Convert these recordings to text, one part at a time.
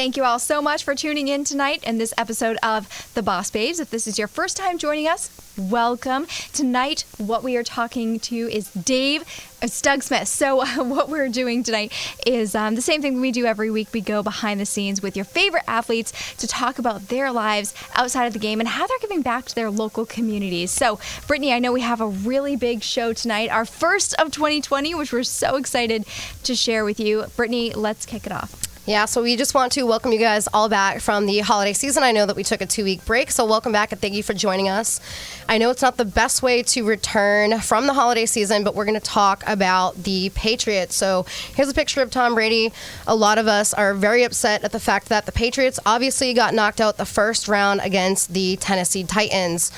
Thank you all so much for tuning in tonight in this episode of The Boss Babes. If this is your first time joining us, welcome. Tonight, what we are talking to is Dave Stugsmith. So what we're doing tonight is the same thing we do every week. We go behind the scenes with your favorite athletes to talk about their lives outside of the game and how they're giving back to their local communities. So, Brittany, I know we have a really big show tonight, our first of 2020, which we're so excited to share with you. Brittany, let's kick it off. Yeah, so we just want to welcome you guys all back from the holiday season. I know that we took a 2-week break, so welcome back and thank you for joining us. I know it's not the best way to return from the holiday season, but we're going to talk about the Patriots. So here's a picture of Tom Brady. A lot of us are very upset at the fact that the Patriots obviously got knocked out the first round against the Tennessee Titans.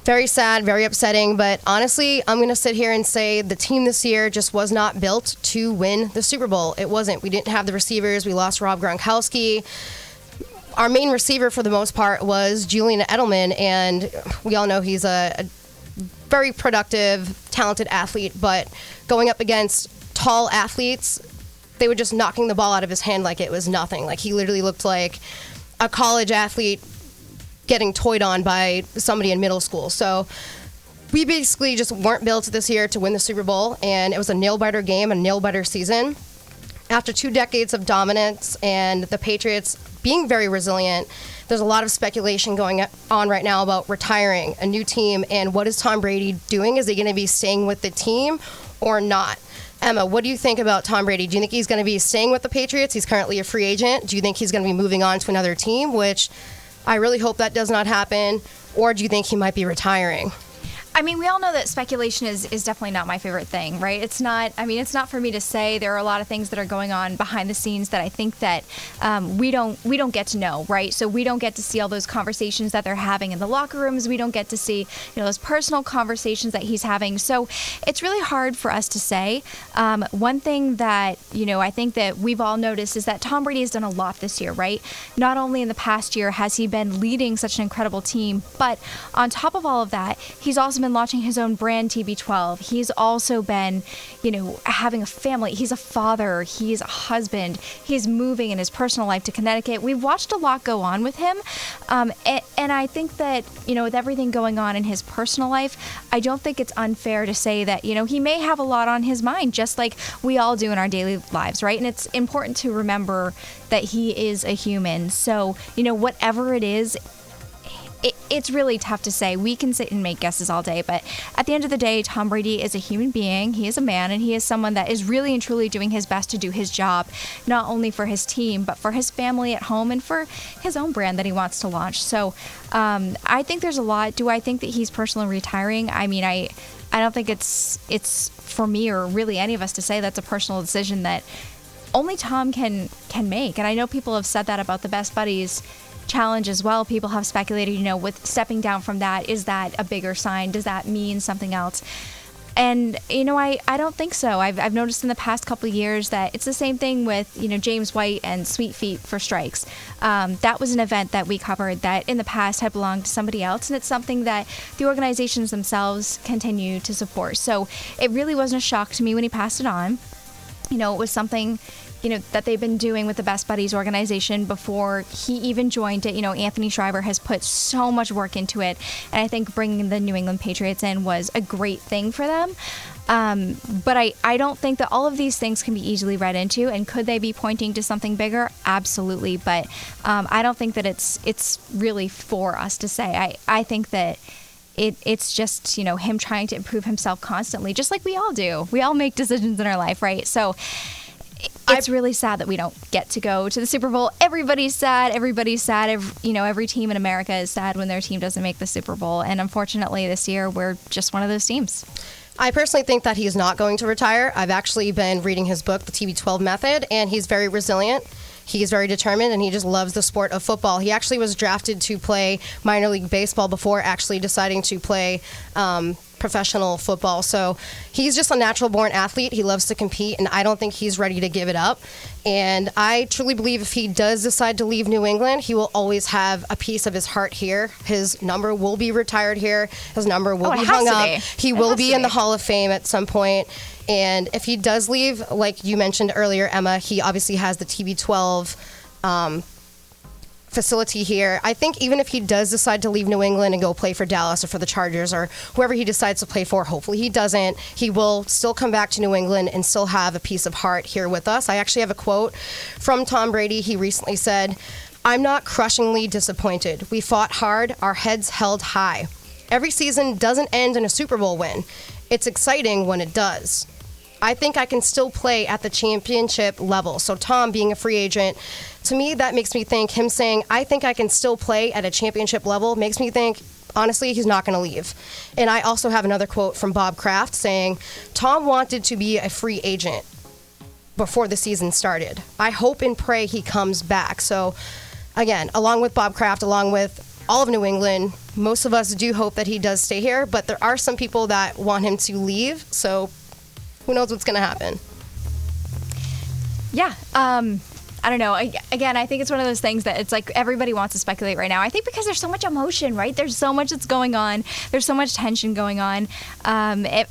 Very sad, very upsetting, but honestly, I'm going to sit here and say the team this year just was not built to win the Super Bowl. It wasn't. We didn't have the receivers. We lost Rob Gronkowski. Our main receiver, for the most part, was Julian Edelman, and we all know he's a very productive, talented athlete, but going up against tall athletes, they were just knocking the ball out of his hand like it was nothing. Like, he literally looked like a college athlete getting toyed on by somebody in middle school. So we basically just weren't built this year to win the Super Bowl, and it was a nail-biter game, a nail-biter season. After 2 decades of dominance and the Patriots being very resilient, there's a lot of speculation going on right now about retiring, a new team, and what is Tom Brady doing? Is he going to be staying with the team or not? Emma, what do you think about Tom Brady? Do you think he's going to be staying with the Patriots? He's currently a free agent. Do you think he's going to be moving on to another team, which I really hope that does not happen, or do you think he might be retiring? I mean, we all know that speculation is definitely not my favorite thing, right? It's not for me to say. There are a lot of things that are going on behind the scenes that I think that we don't get to know, right? So we don't get to see all those conversations that they're having in the locker rooms. We don't get to see, those personal conversations that he's having. So it's really hard for us to say. One thing that, I think that we've all noticed is that Tom Brady has done a lot this year, right? Not only in the past year has he been leading such an incredible team, but on top of all of that, he's also been launching his own brand, TB12. He's also been, having a family. He's a father. He's a husband. He's moving in his personal life to Connecticut. We've watched a lot go on with him. And I think that, with everything going on in his personal life, I don't think it's unfair to say that, he may have a lot on his mind, just like we all do in our daily lives, right? And it's important to remember that he is a human. So, whatever it is, it's really tough to say. We can sit and make guesses all day, but at the end of the day, Tom Brady is a human being. He is a man, and he is someone that is really and truly doing his best to do his job, not only for his team, but for his family at home and for his own brand that he wants to launch. So I think there's a lot. Do I think that he's personally retiring? I mean, I don't think it's for me or really any of us to say that's a personal decision that only Tom can make. And I know people have said that about the Best Buddies challenge as well. People have speculated, with stepping down from that, is that a bigger sign? Does that mean something else? And, I don't think so. I've noticed in the past couple of years that it's the same thing with, James White and Sweet Feet for Strikes. That was an event that we covered that in the past had belonged to somebody else, and it's something that the organizations themselves continue to support. So it really wasn't a shock to me when he passed it on. It was something that they've been doing with the Best Buddies organization before he even joined it. Anthony Schreiber has put so much work into it, and I think bringing the New England Patriots in was a great thing for them. But I don't think that all of these things can be easily read into, and could they be pointing to something bigger? Absolutely, but I don't think that it's really for us to say. I think that it's just, him trying to improve himself constantly, just like we all do. We all make decisions in our life, right? So it's really sad that we don't get to go to the Super Bowl. Everybody's sad. Every team in America is sad when their team doesn't make the Super Bowl. And unfortunately, this year, we're just one of those teams. I personally think that he's not going to retire. I've actually been reading his book, The TB12 Method, and he's very resilient. He's very determined, and he just loves the sport of football. He actually was drafted to play minor league baseball before actually deciding to play professional football. So he's just a natural-born athlete. He loves to compete, and I don't think he's ready to give it up. And I truly believe if he does decide to leave New England, he will always have a piece of his heart here. His number will be retired here. His number will be hung up. He will be in the Hall of Fame at some point. And if he does leave, like you mentioned earlier, Emma, he obviously has the TB12 facility here. I think even if he does decide to leave New England and go play for Dallas or for the Chargers or whoever he decides to play for, hopefully he doesn't, he will still come back to New England and still have a piece of heart here with us. I actually have a quote from Tom Brady. He recently said, "I'm not crushingly disappointed. We fought hard, our heads held high. Every season doesn't end in a Super Bowl win. It's exciting when it does. I think I can still play at the championship level." So Tom being a free agent, to me, that makes me think him saying, "I think I can still play at a championship level," makes me think, honestly, he's not going to leave. And I also have another quote from Bob Kraft saying, "Tom wanted to be a free agent before the season started. I hope and pray he comes back." So again, along with Bob Kraft, along with all of New England, most of us do hope that he does stay here, but there are some people that want him to leave. So who knows what's going to happen? Yeah. I don't know. Again, I think it's one of those things that it's like everybody wants to speculate right now. I think because there's so much emotion, right? There's so much that's going on. There's so much tension going on.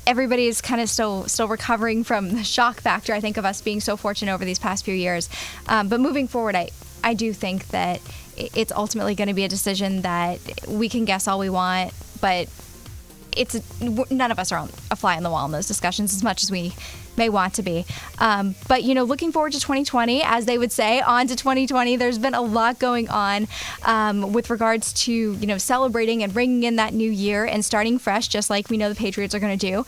Everybody is kind of still recovering from the shock factor, I think, of us being so fortunate over these past few years. But moving forward, I do think that it's ultimately going to be a decision that we can guess all we want, but none of us are a fly on the wall in those discussions as much as we may want to be. But, looking forward to 2020, as they would say, on to 2020. There's been a lot going on with regards to, celebrating and bringing in that new year and starting fresh, just like we know the Patriots are going to do.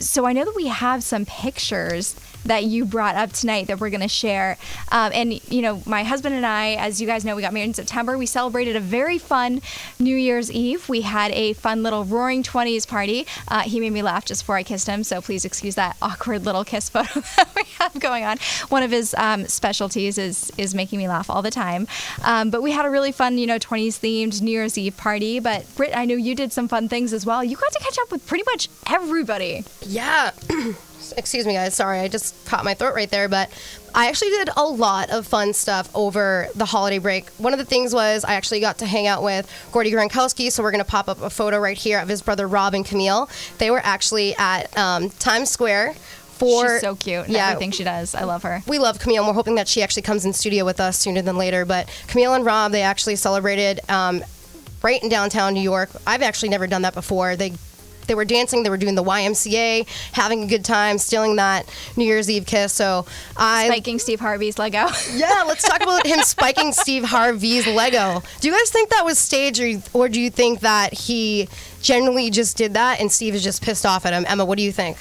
So I know that we have some pictures that you brought up tonight that we're going to share. And, my husband and I, as you guys know, we got married in September. We celebrated a very fun New Year's Eve. We had a fun little Roaring 20s party. He made me laugh just before I kissed him, so please excuse that awkward little kiss photo that we have going on. One of his specialties is making me laugh all the time. But we had a really fun, 20s themed New Year's Eve party. But Britt, I know you did some fun things as well. You got to catch up with pretty much everybody. Yeah. Excuse me, guys. Sorry, I just caught my throat right there. But I actually did a lot of fun stuff over the holiday break. One of the things was I actually got to hang out with Gordy Gronkowski, so we're going to pop up a photo right here of his brother Rob and Camille. They were actually at Times Square. She's so cute and everything she does. I love her. We love Camille, and we're hoping that she actually comes in studio with us sooner than later. But Camille and Rob, they actually celebrated right in downtown New York. I've actually never done that before. They were dancing, they were doing the YMCA, having a good time, stealing that New Year's Eve kiss. So spiking Steve Harvey's Lego. Yeah, let's talk about him spiking Steve Harvey's Lego. Do you guys think that was staged, or do you think that he genuinely just did that and Steve is just pissed off at him? Emma, what do you think?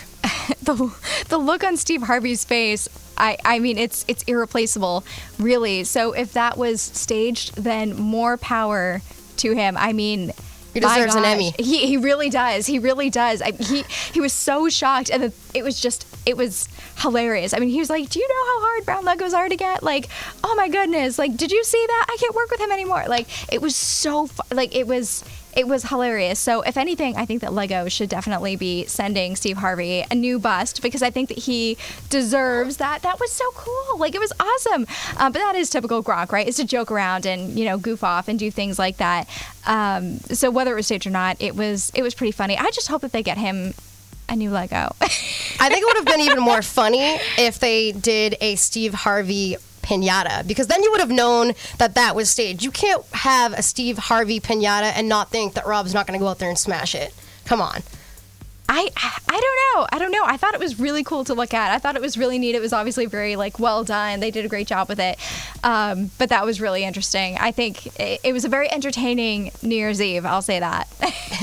The look on Steve Harvey's face, I mean, it's irreplaceable, really. So if that was staged, then more power to him. I mean, he deserves an Emmy. He really does. He really does. He was so shocked, and it was hilarious. I mean, he was like, "Do you know how hard brown Legos are to get? Like, oh my goodness! Like, did you see that? I can't work with him anymore." Like, it was so it was hilarious. So if anything, I think that Lego should definitely be sending Steve Harvey a new bust, because I think that he deserves that. That was so cool. Like, it was awesome. But that is typical Gronk, right? Is to joke around and, goof off and do things like that. So whether it was staged or not, it was pretty funny. I just hope that they get him a new Lego. I think it would have been even more funny if they did a Steve Harvey piñata, because then you would have known that was staged. You can't have a Steve Harvey piñata and not think that Rob's not going to go out there and smash it. Come on. I don't know. I thought it was really cool to look at. I thought it was really neat. It was obviously very well done. They did a great job with it. But that was really interesting. I think it was a very entertaining New Year's Eve. I'll say that.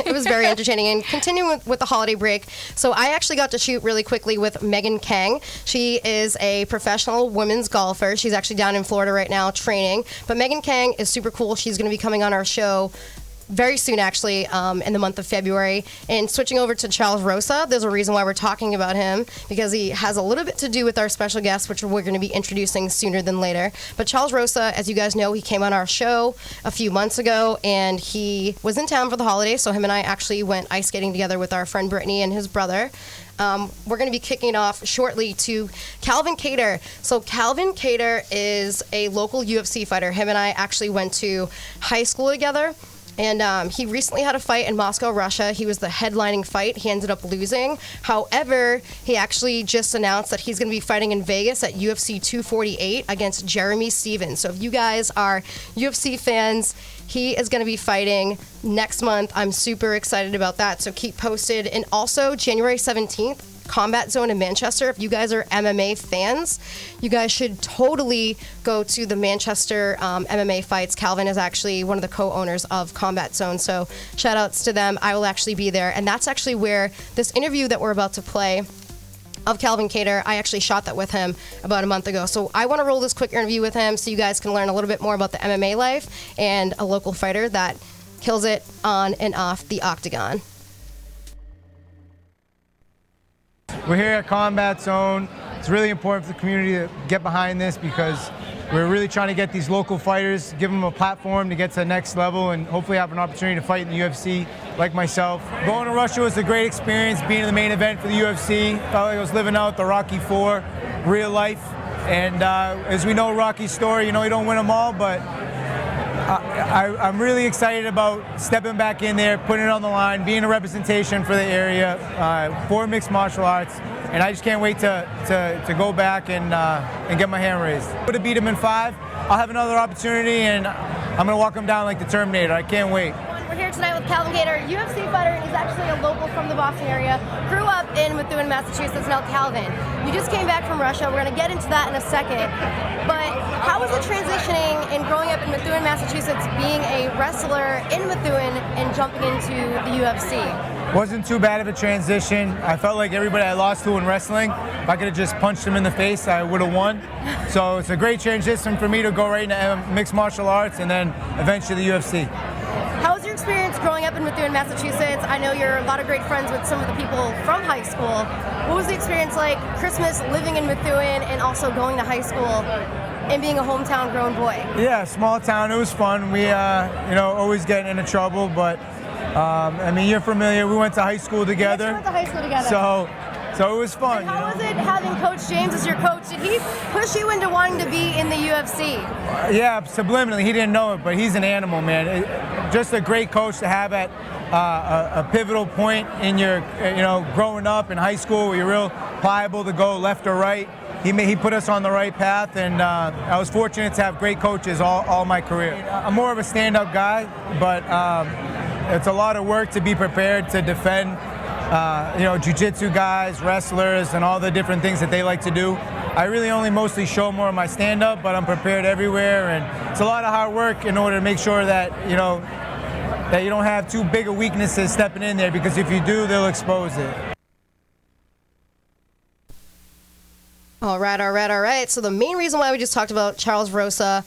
It was very entertaining. And continuing with the holiday break, so I actually got to shoot really quickly with Megan Kang. She is a professional women's golfer. She's actually down in Florida right now training. But Megan Kang is super cool. She's going to be coming on our show very soon, actually, in the month of February. And switching over to Charles Rosa, there's a reason why we're talking about him, because he has a little bit to do with our special guest, which we're going to be introducing sooner than later. But Charles Rosa, as you guys know, he came on our show a few months ago, and he was in town for the holidays, so him and I actually went ice skating together with our friend Brittany and his brother. We're going to be kicking off shortly to Calvin Cater. So Calvin Cater is a local UFC fighter. Him and I actually went to high school together. And he recently had a fight in Moscow, Russia. He was the headlining fight. He ended up losing. However, he actually just announced that he's going to be fighting in Vegas at UFC 248 against Jeremy Stevens. So if you guys are UFC fans, he is going to be fighting next month. I'm super excited about that, so keep posted. And also, January 17th, Combat Zone in Manchester. If you guys are MMA fans, you guys should totally go to the Manchester MMA fights. Calvin is actually one of the co-owners of Combat Zone, so shout outs to them. I will actually be there, and that's actually where this interview that we're about to play of Calvin Kattar, I actually shot that with him about a month ago. So I want to roll this quick interview with him so you guys can learn a little bit more about the MMA life and a local fighter that kills it on and off the octagon. We're here at Combat Zone. It's really important for the community to get behind this because we're really trying to get these local fighters, give them a platform to get to the next level and hopefully have an opportunity to fight in the UFC like myself. Going to Russia was a great experience, being in the main event for the UFC. Felt like I was living out the Rocky IV real life. And as we know Rocky's story, you don't win them all, but I'm really excited about stepping back in there, putting it on the line, being a representation for the area, for mixed martial arts, and I just can't wait to go back and get my hand raised. Would have beat him in 5. I'll have another opportunity, and I'm going to walk him down like the Terminator. I can't wait. We're here tonight with Calvin Kattar, UFC fighter. He's actually a local from the Boston area. Grew up in Methuen, Massachusetts. Now, Calvin, you just came back from Russia. We're going to get into that in a second. But how was it transitioning and growing up in Methuen, Massachusetts, being a wrestler in Methuen and jumping into the UFC? Wasn't too bad of a transition. I felt like everybody I lost to in wrestling, if I could have just punched them in the face, I would have won. So it's a great transition for me to go right into mixed martial arts and then eventually the UFC. How was your experience growing up in Methuen, Massachusetts? I know you're a lot of great friends with some of the people from high school. What was the experience like, Christmas living in Methuen and also going to high school and being a hometown grown boy? Yeah, small town. It was fun. We, always getting into trouble, but you're familiar. We went to high school together. Yes, we went to high school together. So it was fun. And how was it having Coach James as your coach? Did he push you into wanting to be in the UFC? Yeah, subliminally. He didn't know it, but he's an animal, man. Just a great coach to have at a pivotal point in your, growing up in high school where you're real pliable to go left or right. He put us on the right path, and I was fortunate to have great coaches all my career. I'm more of a stand-up guy, but it's a lot of work to be prepared to defend jiu-jitsu guys, wrestlers, and all the different things that they like to do. I really only mostly show more of my stand-up, but I'm prepared everywhere, and it's a lot of hard work in order to make sure that, that you don't have too big of weaknesses stepping in there, because if you do, they'll expose it. All right. So the main reason why we just talked about Charles Rosa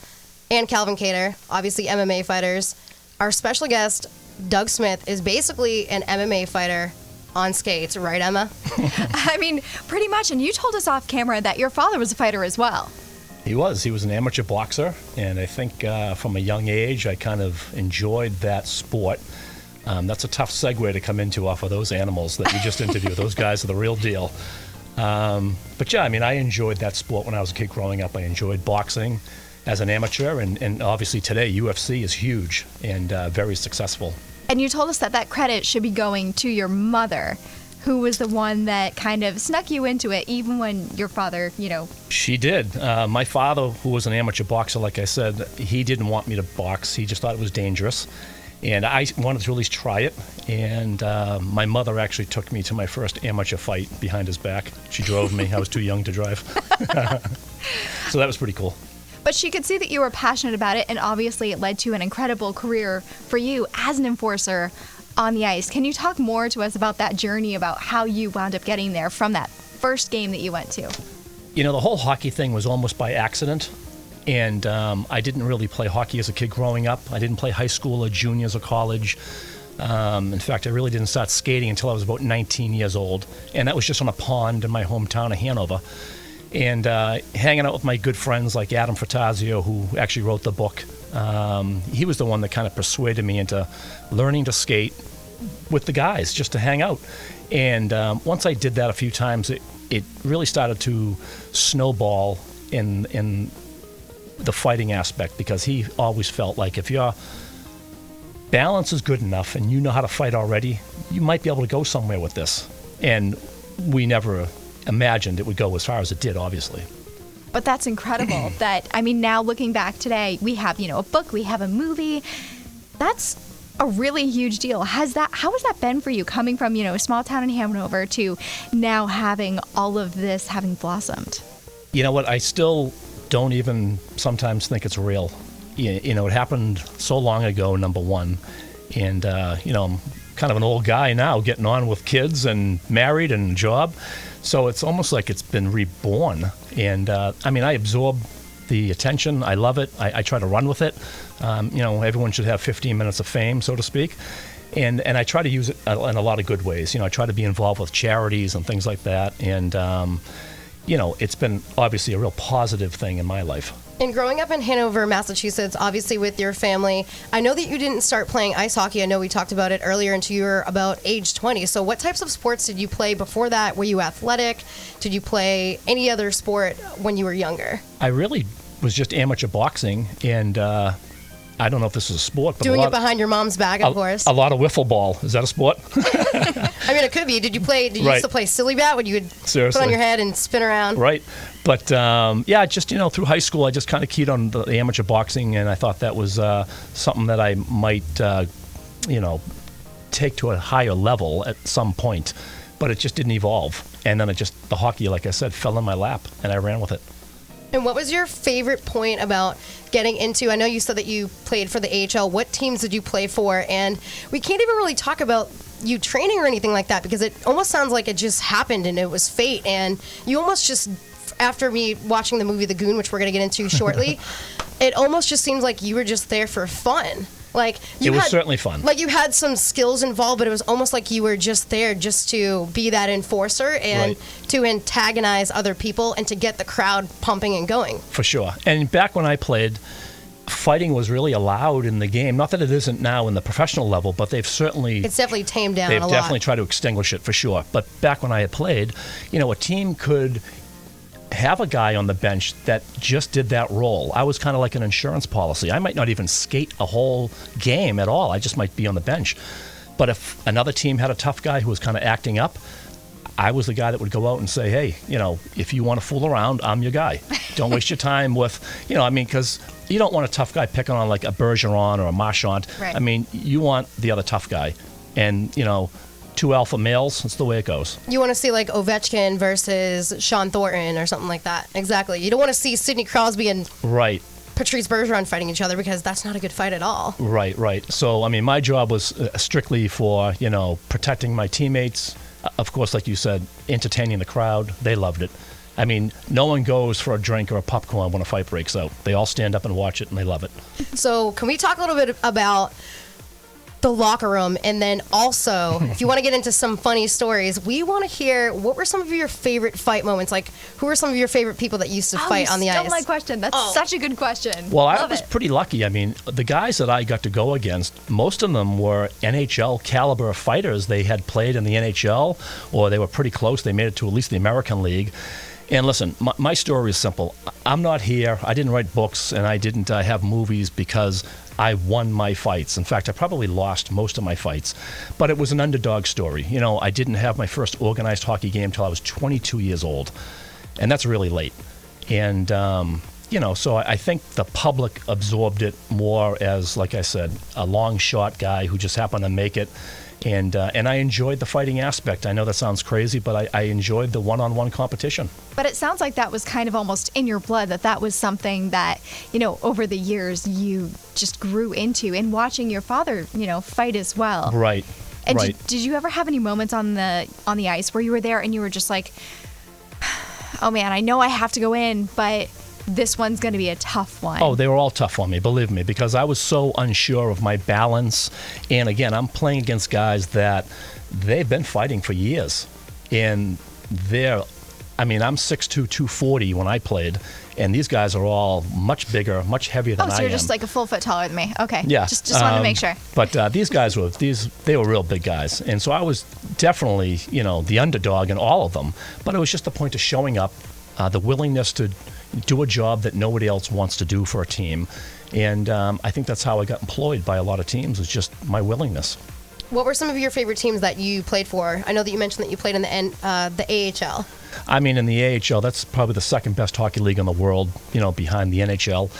and Calvin Kattar, obviously MMA fighters, our special guest, Doug Smith, is basically an MMA fighter on skates, right, Emma? I mean, pretty much. And you told us off camera that your father was a fighter as well. He was an amateur boxer, and I think from a young age I kind of enjoyed that sport. That's a tough segue to come into off of those animals that you just interviewed. Those guys are the real deal. But yeah, I enjoyed that sport when I was a kid growing up. I enjoyed boxing as an amateur, and obviously today UFC is huge and very successful. And you told us that credit should be going to your mother, who was the one that kind of snuck you into it, even when your father, She did. My father, who was an amateur boxer, like I said, he didn't want me to box. He just thought it was dangerous. And I wanted to at least try it. And my mother actually took me to my first amateur fight behind his back. She drove me. I was too young to drive. So that was pretty cool. But she could see that you were passionate about it, and obviously it led to an incredible career for you as an enforcer on the ice. Can you talk more to us about that journey, about how you wound up getting there from that first game that you went to? The whole hockey thing was almost by accident. And I didn't really play hockey as a kid growing up. I didn't play high school or juniors or college. In fact, I really didn't start skating until I was about 19 years old. And that was just on a pond in my hometown of Hanover. And hanging out with my good friends like Adam Fratazio, who actually wrote the book. He was the one that kind of persuaded me into learning to skate with the guys, just to hang out. And once I did that a few times, it really started to snowball in the fighting aspect, because he always felt like if you're balance is good enough and you know how to fight already, you might be able to go somewhere with this. And we never imagined it would go as far as it did, obviously. But that's incredible that, I mean, now looking back today, we have, a book, we have a movie. That's a really huge deal. How has that been for you, coming from, a small town in Hanover to now having all of this having blossomed? You know what? I still don't even sometimes think it's real. It happened so long ago, number one. And, I'm kind of an old guy now, getting on with kids and married and job. So it's almost like it's been reborn. And, I absorb the attention. I love it. I try to run with it. Everyone should have 15 minutes of fame, so to speak. And I try to use it in a lot of good ways. I try to be involved with charities and things like that. And, it's been obviously a real positive thing in my life. And growing up in Hanover, Massachusetts, obviously with your family, I know that you didn't start playing ice hockey. I know we talked about it earlier until you were about age 20. So what types of sports did you play before that? Were you athletic? Did you play any other sport when you were younger? I really was just amateur boxing, and I don't know if this is a sport. But doing it behind your mom's back, of course. A lot of wiffle ball. Is that a sport? I mean, it could be. Did you used to play silly bat when you would put on your head and spin around? Right. But, just, through high school, I just kind of keyed on the amateur boxing, and I thought that was something that I might, take to a higher level at some point. But it just didn't evolve. And then the hockey, like I said, fell in my lap, and I ran with it. And what was your favorite point about getting into, I know you said that you played for the AHL. What teams did you play for? And we can't even really talk about you training or anything like that, because it almost sounds like it just happened and it was fate. And you almost just, after me watching the movie The Goon, which we're going to get into shortly, it almost just seems like you were just there for fun. It was certainly fun. Like, you had some skills involved, but it was almost like you were just there just to be that enforcer and to antagonize other people and to get the crowd pumping and going. For sure. And back when I played, fighting was really allowed in the game. Not that it isn't now in the professional level, but they've certainly... It's definitely tamed down a lot. They've definitely tried to extinguish it, for sure. But back when I had played, a team could have a guy on the bench that just did that role. I was kind of like an insurance policy. I might not even skate a whole game at all. I just might be on the bench. But if another team had a tough guy who was kind of acting up, I was the guy that would go out and say, hey, if you want to fool around, I'm your guy. Don't waste your time with, because you don't want a tough guy picking on like a Bergeron or a Marchand. Right. You want the other tough guy. And, two alpha males, that's the way it goes. You want to see like Ovechkin versus Sean Thornton or something like that. Exactly. You don't want to see Sidney Crosby and Patrice Bergeron fighting each other, because that's not a good fight at all. Right. So, my job was strictly for, protecting my teammates. Of course, like you said, entertaining the crowd. They loved it. No one goes for a drink or a popcorn when a fight breaks out. They all stand up and watch it, and they love it. So can we talk a little bit about the locker room, and then also, if you want to get into some funny stories, we want to hear what were some of your favorite fight moments. Like, who were some of your favorite people that used to fight on the ice? My question. That's such a good question. Well, I was pretty lucky. The guys that I got to go against, most of them were NHL caliber fighters. They had played in the NHL, or they were pretty close. They made it to at least the American League. And listen, my story is simple. I'm not here. I didn't write books, and I didn't have movies because I won my fights. In fact, I probably lost most of my fights. But it was an underdog story. I didn't have my first organized hockey game until I was 22 years old. And that's really late. And, so I think the public absorbed it more as, like I said, a long shot guy who just happened to make it. And I enjoyed the fighting aspect. I know that sounds crazy, but I enjoyed the one-on-one competition. But it sounds like that was kind of almost in your blood, that was something that, over the years you just grew into, and watching your father, fight as well. Right. And did you ever have any moments on the ice where you were there and you were just like, oh man, I know I have to go in, but this one's going to be a tough one? Oh, they were all tough on me, believe me, because I was so unsure of my balance. And again, I'm playing against guys that they've been fighting for years. And I'm 6'2", 240 when I played, and these guys are all much bigger, much heavier than I am. Oh, so you're just like a full foot taller than me. Okay. Yeah. Just wanted to make sure. But these guys they were real big guys. And so I was definitely, the underdog in all of them. But it was just the point of showing up, the willingness to do a job that nobody else wants to do for a team, And I think that's how I got employed by a lot of teams, is just my willingness. What were some of your favorite teams that you played for? I know that you mentioned that you played in the AHL. I mean, in the AHL, that's probably the second best hockey league in the world, behind the NHL.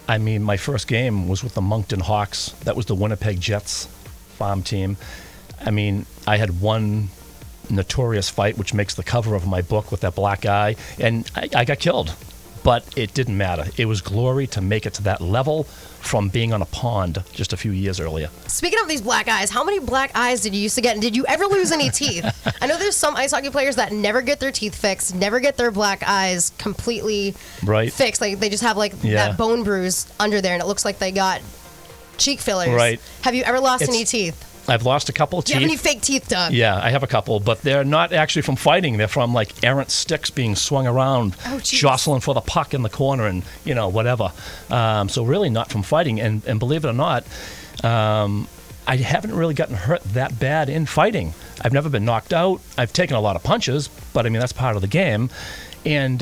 I mean, my first game was with the Moncton Hawks. That was the Winnipeg Jets farm team. I mean, I had one notorious fight, which makes the cover of my book, with that black guy, and I got killed. But it didn't matter. It was glory to make it to that level from being on a pond just a few years earlier. Speaking of these black eyes, how many black eyes did you used to get? And did you ever lose any teeth? I know there's some ice hockey players that never get their teeth fixed, never get their black eyes completely fixed. Like they just have that bone bruise under there, and it looks like they got cheek fillers. Right. Have you ever lost any teeth? I've lost a couple of teeth. Do you have any fake teeth, Doug? Yeah, I have a couple, but they're not actually from fighting. They're from errant sticks being swung around, jostling for the puck in the corner, and whatever. So really not from fighting. And believe it or not, I haven't really gotten hurt that bad in fighting. I've never been knocked out. I've taken a lot of punches, but I mean that's part of the game. And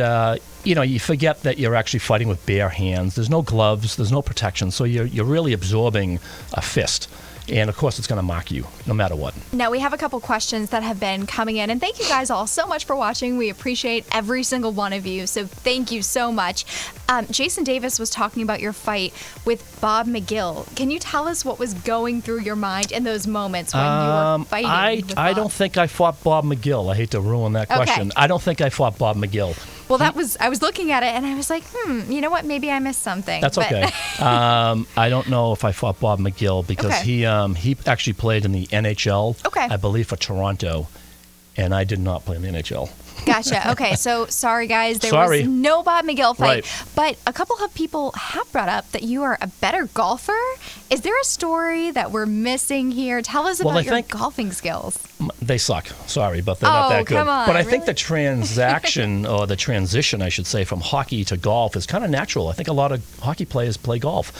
you forget that you're actually fighting with bare hands. There's no gloves. There's no protection. So you're really absorbing a fist. And, of course, it's going to mock you no matter what. Now, we have a couple questions that have been coming in. And thank you guys all so much for watching. We appreciate every single one of you. So thank you so much. Jason Davis was talking about your fight with Bob McGill. Can you tell us what was going through your mind in those moments when you were fighting with Bob? I don't think I fought Bob McGill. I hate to ruin that question. I don't think I fought Bob McGill. Well, I was looking at it and I was like, you know what? Maybe I missed something. That's okay. I don't know if I fought Bob McGill because he actually played in the NHL, I believe, for Toronto, and I did not play in the NHL. Gotcha. Okay, so sorry, guys. There was no Bob McGill fight. Right. But a couple of people have brought up that you are a better golfer. Is there a story that we're missing here? Tell us about your golfing skills. They suck. Sorry, but they're not that good. Come on, but I think the transaction, or the transition, I should say, from hockey to golf is kind of natural. I think a lot of hockey players play golf.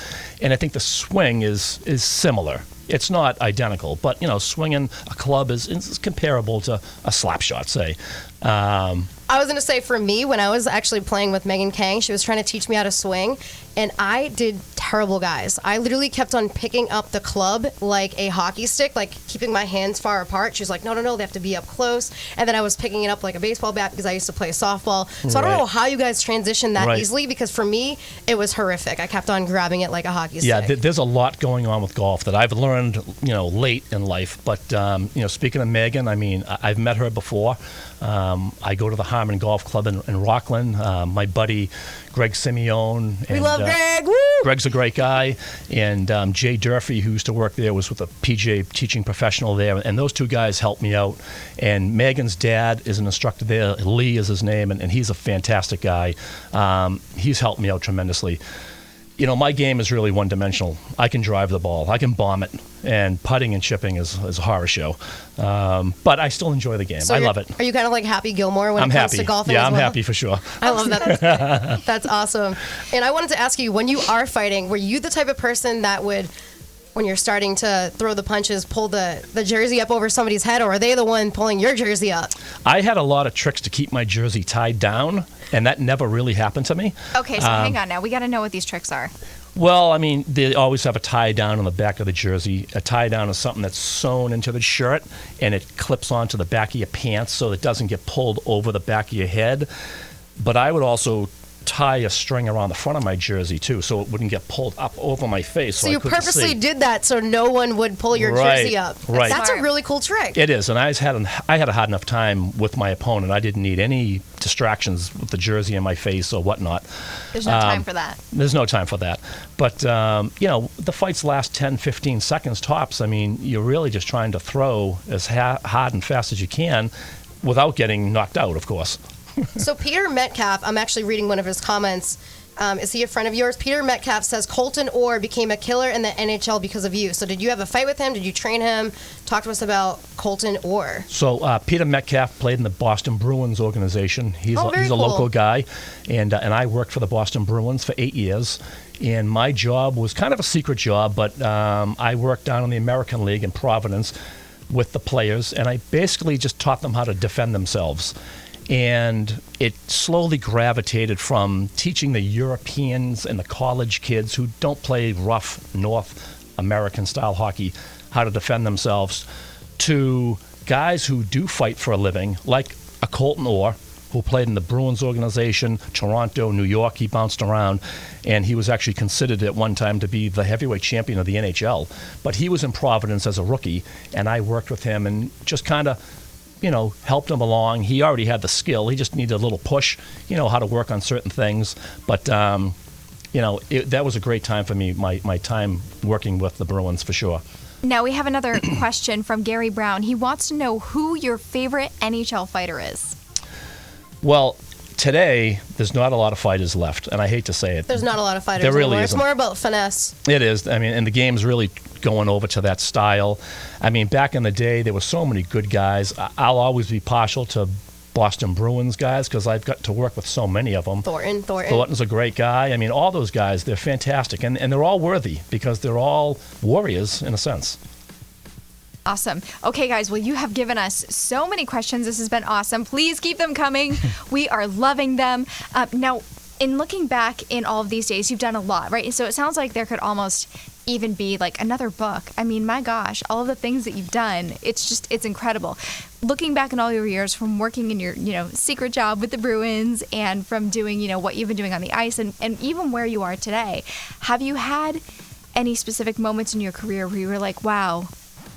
And I think the swing is similar. It's not identical, but, swinging a club is comparable to a slap shot, say. I was going to say, for me, when I was actually playing with Megan Kang, she was trying to teach me how to swing, and I did terrible, guys. I literally kept on picking up the club like a hockey stick, like keeping my hands far apart. She was like, no, they have to be up close. And then I was picking it up like a baseball bat because I used to play softball. So I don't know how you guys transitioned that easily, because for me, it was horrific. I kept on grabbing it like a hockey stick. Yeah, there's a lot going on with golf that I've learned, late in life. But, speaking of Megan, I mean, I've met her before. I go to the Harmon Golf Club in Rockland. My buddy Greg Simeone. We love Greg. Woo! Greg's a great guy. And Jay Durfee, who used to work there, was with a PJ teaching professional there. And those two guys helped me out. And Megan's dad is an instructor there. Lee is his name, and he's a fantastic guy. He's helped me out tremendously. My game is really one-dimensional. I can drive the ball. I can bomb it. And putting and chipping is a horror show. But I still enjoy the game. So I love it. Are you kind of like Happy Gilmore when it comes to golfing as well? I'm happy for sure. I love that. That's awesome. And I wanted to ask you, when you are fighting, were you the type of person that would, when you're starting to throw the punches, pull the jersey up over somebody's head, or are they the one pulling your jersey up? I had a lot of tricks to keep my jersey tied down, and that never really happened to me. Okay, so hang on now. We got to know what these tricks are. Well, I mean, they always have a tie down on the back of the jersey. A tie down is something that's sewn into the shirt, and it clips onto the back of your pants so it doesn't get pulled over the back of your head. But I would also tie a string around the front of my jersey too, so it wouldn't get pulled up over my face. So you purposely did that so no one would pull your jersey up. Right. That's a really cool trick. It is, and I had a hard enough time with my opponent. I didn't need any distractions with the jersey in my face or whatnot. There's no time for that. There's no time for that. But, the fights last 10, 15 seconds tops. I mean, you're really just trying to throw as hard and fast as you can without getting knocked out, of course. So Peter Metcalf, I'm actually reading one of his comments. Is he a friend of yours? Peter Metcalf says Colton Orr became a killer in the NHL because of you. So did you have a fight with him? Did you train him? Talk to us about Colton Orr. So Peter Metcalf played in the Boston Bruins organization. He's a local guy, and I worked for the Boston Bruins for 8 years. And my job was kind of a secret job, but I worked down in the American League in Providence with the players, and I basically just taught them how to defend themselves. And it slowly gravitated from teaching the Europeans and the college kids who don't play rough North American style hockey how to defend themselves to guys who do fight for a living, like a Colton Orr, who played in the Bruins organization, Toronto, New York. He bounced around, and he was actually considered at one time to be the heavyweight champion of the NHL. But he was in Providence as a rookie, and I worked with him and just kind of, helped him along. He already had the skill. He just needed a little push, how to work on certain things. But, that was a great time for me, my time working with the Bruins for sure. Now we have another question from Gary Brown. He wants to know who your favorite NHL fighter is. Well, today, there's not a lot of fighters left, and I hate to say it. There's not a lot of fighters there really anymore. isn't. It's more about finesse. It is. I mean, and the game's really going over to that style. I mean, back in the day, there were so many good guys. I'll always be partial to Boston Bruins guys because I've got to work with so many of them. Thornton's a great guy. I mean, all those guys, they're fantastic, and they're all worthy because they're all warriors in a sense. Awesome. Okay, guys, well, you have given us so many questions. This has been awesome. Please keep them coming. We are loving them. Now, in looking back in all of these days, you've done a lot, right? So it sounds like there could almost even be like another book. I mean, my gosh, all of the things that you've done, it's incredible. Looking back in all your years from working in your, secret job with the Bruins and from doing, what you've been doing on the ice and even where you are today, have you had any specific moments in your career where you were like, wow,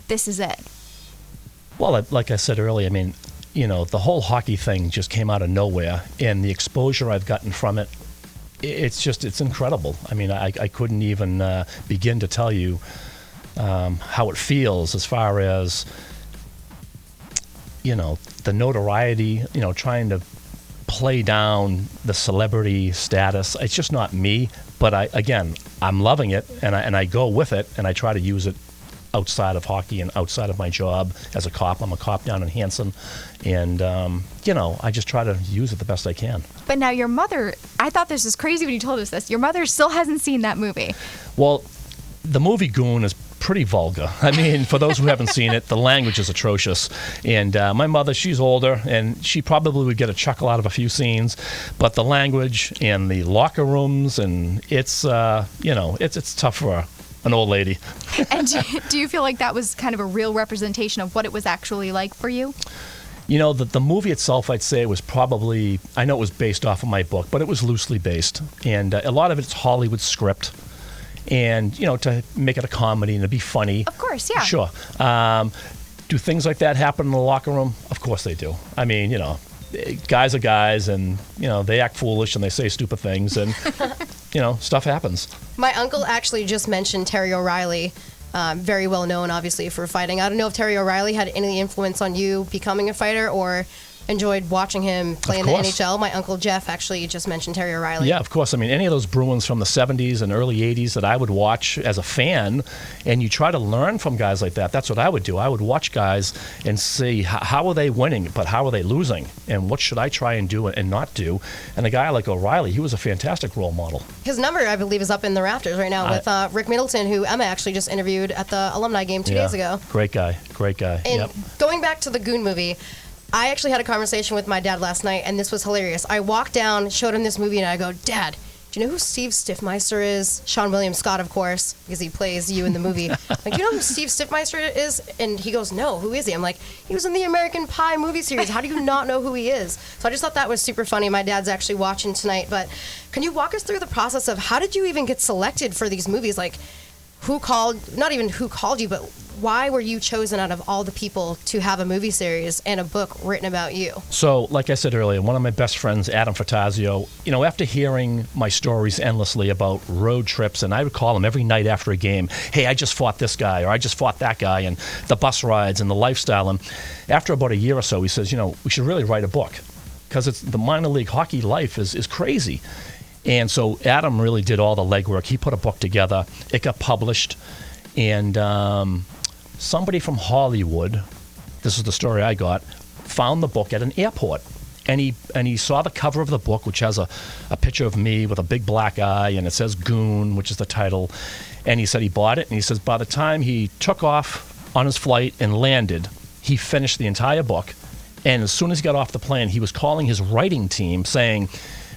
this is it? Well, like I said earlier, I mean, the whole hockey thing just came out of nowhere, and the exposure I've gotten from it, it's incredible. I mean, I couldn't even begin to tell you how it feels as far as, the notoriety, trying to play down the celebrity status. It's just not me, but I'm loving it, and I go with it, and I try to use it outside of hockey and outside of my job as a cop. I'm a cop down in Hanson, and I just try to use it the best I can. But now your mother, I thought this was crazy when you told us this. Your mother still hasn't seen that movie. Well, the movie Goon is pretty vulgar. I mean, for those who haven't seen it, the language is atrocious. And my mother, she's older, and she probably would get a chuckle out of a few scenes. But the language and the locker rooms, and it's tough for an old lady. And do you feel like that was kind of a real representation of what it was actually like for you? The movie itself, I'd say, was probably, I know it was based off of my book, but it was loosely based. And a lot of it's Hollywood script. And, to make it a comedy and to be funny. Of course, yeah. Sure. Do things like that happen in the locker room? Of course they do. I mean, guys are guys, and, they act foolish and they say stupid things, and, stuff happens. My uncle actually just mentioned Terry O'Reilly, very well known, obviously, for fighting. I don't know if Terry O'Reilly had any influence on you becoming a fighter or enjoyed watching him play in the NHL. My uncle Jeff actually just mentioned Terry O'Reilly. Yeah, of course. I mean, any of those Bruins from the 70s and early 80s that I would watch as a fan, and you try to learn from guys like that. That's what I would do. I would watch guys and see how are they winning, but how are they losing, and what should I try and do and not do. And a guy like O'Reilly, he was a fantastic role model. His number, I believe, is up in the rafters right now with Rick Middleton, who Emma actually just interviewed at the alumni game 2 days ago. Great guy. And going back to the Goon movie, I actually had a conversation with my dad last night, and this was hilarious. I walked down, showed him this movie, and I go, Dad, do you know who Steve Stiffmeister is? Sean William Scott, of course, because he plays you in the movie. Like, do you know who Steve Stiffmeister is? And he goes, no, who is he? I'm like, he was in the American Pie movie series. How do you not know who he is? So I just thought that was super funny. My dad's actually watching tonight. But can you walk us through the process of how did you even get selected for these movies? Like, not even who called you, but why were you chosen out of all the people to have a movie series and a book written about you? So, like I said earlier, one of my best friends, Adam Fratazio, after hearing my stories endlessly about road trips, and I would call him every night after a game, hey, I just fought this guy, or I just fought that guy, and the bus rides and the lifestyle. And after about a year or so, he says, we should really write a book, because the minor league hockey life is crazy. And so Adam really did all the legwork. He put a book together. It got published. And somebody from Hollywood, this is the story I got, found the book at an airport. And he saw the cover of the book, which has a picture of me with a big black eye, and it says Goon, which is the title. And he said he bought it. And he says by the time he took off on his flight and landed, he finished the entire book. And as soon as he got off the plane, he was calling his writing team saying,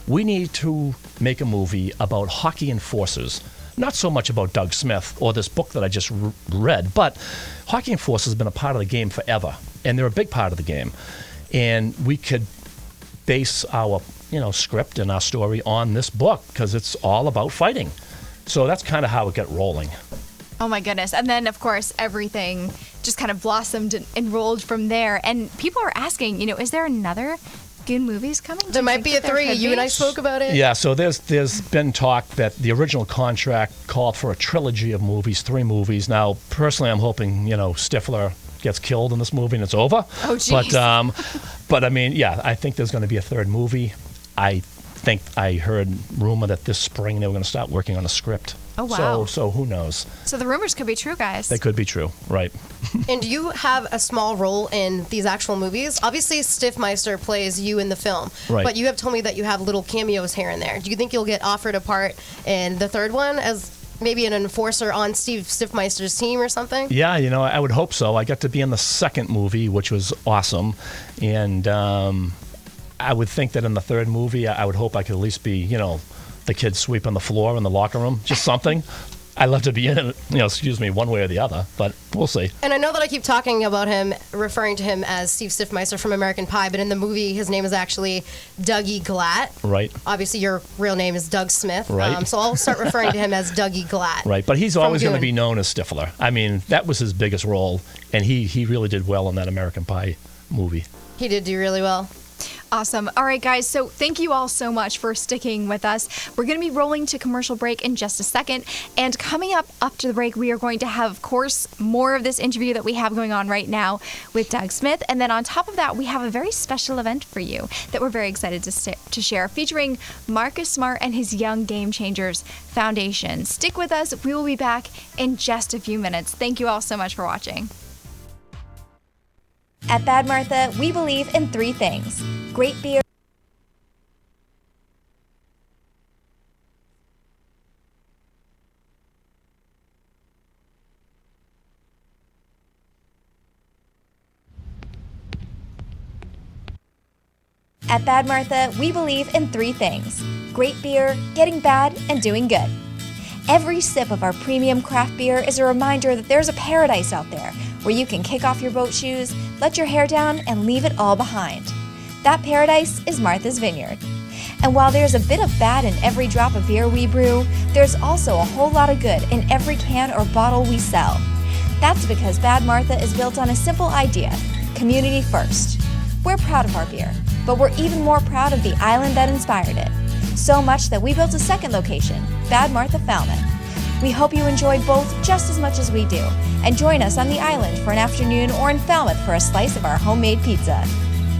we need to make a movie about hockey enforcers. Not so much about Doug Smith or this book that I just read, but hockey enforcers have been a part of the game forever, and they're a big part of the game. And we could base our script and our story on this book because it's all about fighting. So that's kind of how it got rolling. Oh my goodness. And then, of course, everything just kind of blossomed and rolled from there. And people are asking, is there another Goon movies coming? There might be a 3. You and I spoke about it. Yeah, so there's been talk that the original contract called for a trilogy of movies, 3 movies. Now, personally, I'm hoping, Stifler gets killed in this movie and it's over. Oh, jeez. But I mean, yeah, I think there's going to be a 3rd movie. I think I heard rumor that this spring they were going to start working on a script. Oh, wow. So who knows? So the rumors could be true, guys. They could be true, right. And you have a small role in these actual movies. Obviously, Stiffmeister plays you in the film. Right. But you have told me that you have little cameos here and there. Do you think you'll get offered a part in the 3rd one as maybe an enforcer on Steve Stiffmeister's team or something? Yeah, I would hope so. I got to be in the 2nd movie, which was awesome. And I would think that in the 3rd movie, I would hope I could at least be, the kid sweeping the floor in the locker room, just something. I'd love to be in it, one way or the other, but we'll see. And I know that I keep talking about him, referring to him as Steve Stiffmeister from American Pie, but in the movie, his name is actually Dougie Glatt. Right. Obviously, your real name is Doug Smith. Right. So I'll start referring to him as Dougie Glatt. Right, but he's always going to Goon. be known as Stifler. I mean, that was his biggest role, and he really did well in that American Pie movie. He did do really well. Awesome. All right, guys. So thank you all so much for sticking with us. We're going to be rolling to commercial break in just a second. And coming up to the break, we are going to have, of course, more of this interview that we have going on right now with Doug Smith. And then on top of that, we have a very special event for you that we're very excited to share, featuring Marcus Smart and his Young Game Changers Foundation. Stick with us. We will be back in just a few minutes. Thank you all so much for watching. At Bad Martha, we believe in 3 things: great beer. At Bad Martha, we believe in 3 things: great beer, getting bad, and doing good. Every sip of our premium craft beer is a reminder that there's a paradise out there where you can kick off your boat shoes, let your hair down, and leave it all behind. That paradise is Martha's Vineyard. And while there's a bit of bad in every drop of beer we brew, there's also a whole lot of good in every can or bottle we sell. That's because Bad Martha is built on a simple idea: community first. We're proud of our beer, but we're even more proud of the island that inspired it. So much that we built a 2nd location, Bad Martha Falmouth. We hope you enjoy both just as much as we do, and join us on the island for an afternoon or in Falmouth for a slice of our homemade pizza.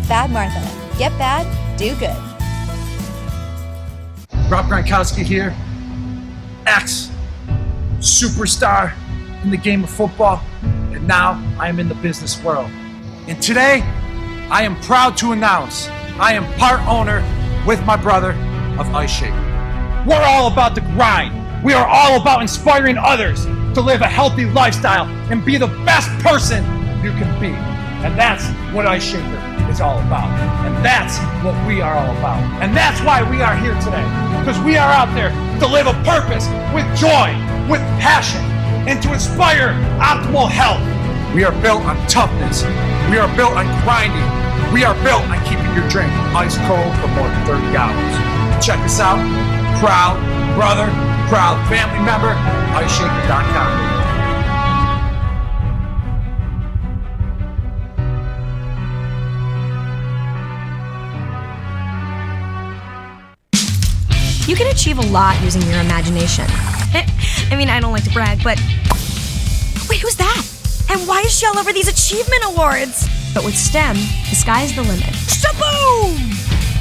Bad Martha. Get bad, do good. Rob Gronkowski here, ex-superstar in the game of football, and now I am in the business world. And today, I am proud to announce I am part owner with my brother of Ice Shaker. We're all about the grind. We are all about inspiring others to live a healthy lifestyle and be the best person you can be. And that's what Ice Shaker is all about. And that's what we are all about. And that's why we are here today. Because we are out there to live a purpose with joy, with passion, and to inspire optimal health. We are built on toughness. We are built on grinding. We are built on keeping your drink ice cold for more than 30 hours. Check us out. Proud brother, proud family member, IceShaker.com. You can achieve a lot using your imagination. I mean, I don't like to brag, but... Wait, who's that? And why is she all over these achievement awards? But with STEM, the sky's the limit. Shaboom!